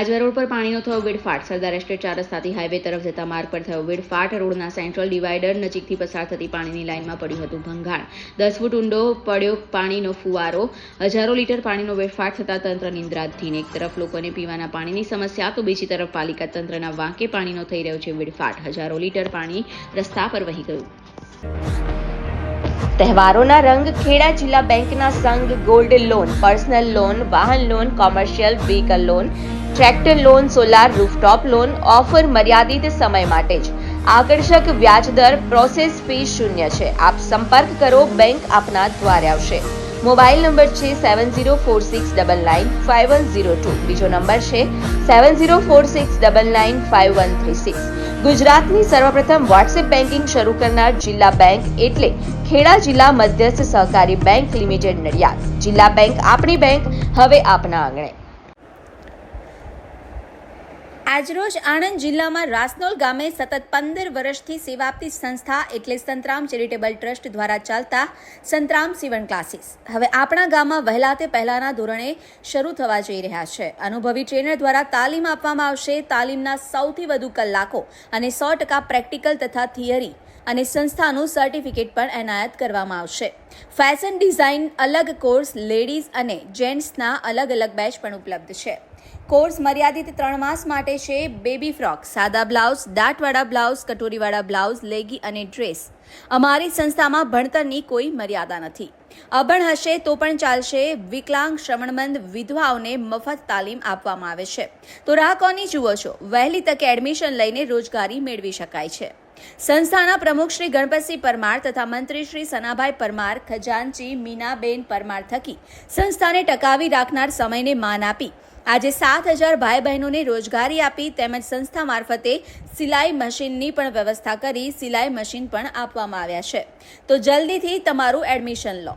Ajwa road પર પાણીનો થયો વેડફાટ. સરદાર એસ્ટેટ 4 રસ્તાથી હાઈવે તરફ જતા માર્ગ પર થયો વેડફાટ. રોડના સેન્ટ્રલ ડિવાઈડર નજીકથી પસાર થતી પાણીની લાઇનમાં પડ્યું હતું ભંગાણ. 10 ફૂટ ઊંડો પડ્યો પાણીનો ફુવારો. હજારો લીટર પાણીનો વેડફાટ થતાં તંત્ર નિંદ્રાધીન. એક તરફ લોકોને પીવાના પાણીની સમસ્યા તો બીજી તરફ પાલિકા તંત્રના વાંકે પાણીનો થઈ રહ્યો છે વેડફાટ. હજારો લીટર પાણી રસ્તા પર વહી ગયું. તહેવારોના રંગ ખેડા જિલ્લા બેંકના સંઘ ગોલ્ડ લોન, પર્સનલ લોન, વાહન loan, commercial vehicle loan, tractor loan, solar rooftop loan offer મર્યાદિત સમય માટે જ. આકર્ષક વ્યાજ દર, પ્રોસેસ ફી શૂન્ય છે. આપ સંપર્ક કરો, બેંક આપના દ્વારે આવશે. મોબાઈલ નંબર છે 7046995102. બીજો નંબર છે 7046995136. ગુજરાતની સર્વપ્રથમ વોટ્સએપ બેન્કિંગ શરૂ કરનાર જિલ્લા બેંક એટલે ખેડા જિલ્લા મધ્યસ્થ સહકારી બેંક લિમિટેડ નડિયાદ. જિલ્લા બેંક આપણી બેંક, હવે આપના આંગણે. આજરોજ આણંદ જિલ્લામાં રાસનોલ ગામે સતત 15 વર્ષથી સેવા આપતી સંસ્થા એટલે સંતરામ ચેરિટેબલ ટ્રસ્ટ દ્વારા ચાલતા સંતરામ સીવણ ક્લાસીસ હવે આપણા ગામમાં વહેલા તે પહેલાના ધોરણે શરૂ થવા જઈ રહ્યા છે. અનુભવી ટ્રેનર દ્વારા તાલીમ આપવામાં આવશે. તાલીમના સૌથી વધુ કલાકો અને 100% પ્રેક્ટિકલ તથા થિયરી અને સંસ્થાનું સર્ટિફિકેટ પણ એનાયત કરવામાં આવશે. ફેશન ડિઝાઇન અલગ કોર્સ, લેડીઝ અને જેન્ટ્સના અલગ અલગ બેચ પણ ઉપલબ્ધ છે. કોર્સ મર્યાદિત 3 માસ માટે છે. બેબી ફ્રોક, સાદા બ્લાઉઝ, દાંતવાળા બ્લાઉઝ, કટોરીવાળા બ્લાઉઝ, લેગી અને ડ્રેસ. અમારી સંસ્થામાં ભણતરની કોઈ મર્યાદા નથી. અભણ હશે તો પણ ચાલશે. વિકલાંગ, શ્રવણમંદ, વિધવાઓને મફત તાલીમ આપવામાં આવે છે. તો રાહ કોની જુઓ છો? વહેલી તકે એડમિશન લઈને રોજગારી મેળવી શકાય છે. સંસ્થાના પ્રમુખ શ્રી ગણપતસિંહ પરમાર તથા મંત્રી શ્રી સનાભાઈ પરમાર, ખજાનચી મીનાબેન પરમાર થકી સંસ્થાને ટકાવી રાખનાર સમયને માન આપી આજે 7000 ભાઈ બહેનોને રોજગારી આપી તેમજ સંસ્થા મારફતે સિલાઈ મશીનની પણ વ્યવસ્થા કરી સિલાઈ મશીન પણ આપવામાં આવ્યા છે. તો જલ્દીથી તમારું એડમિશન લો.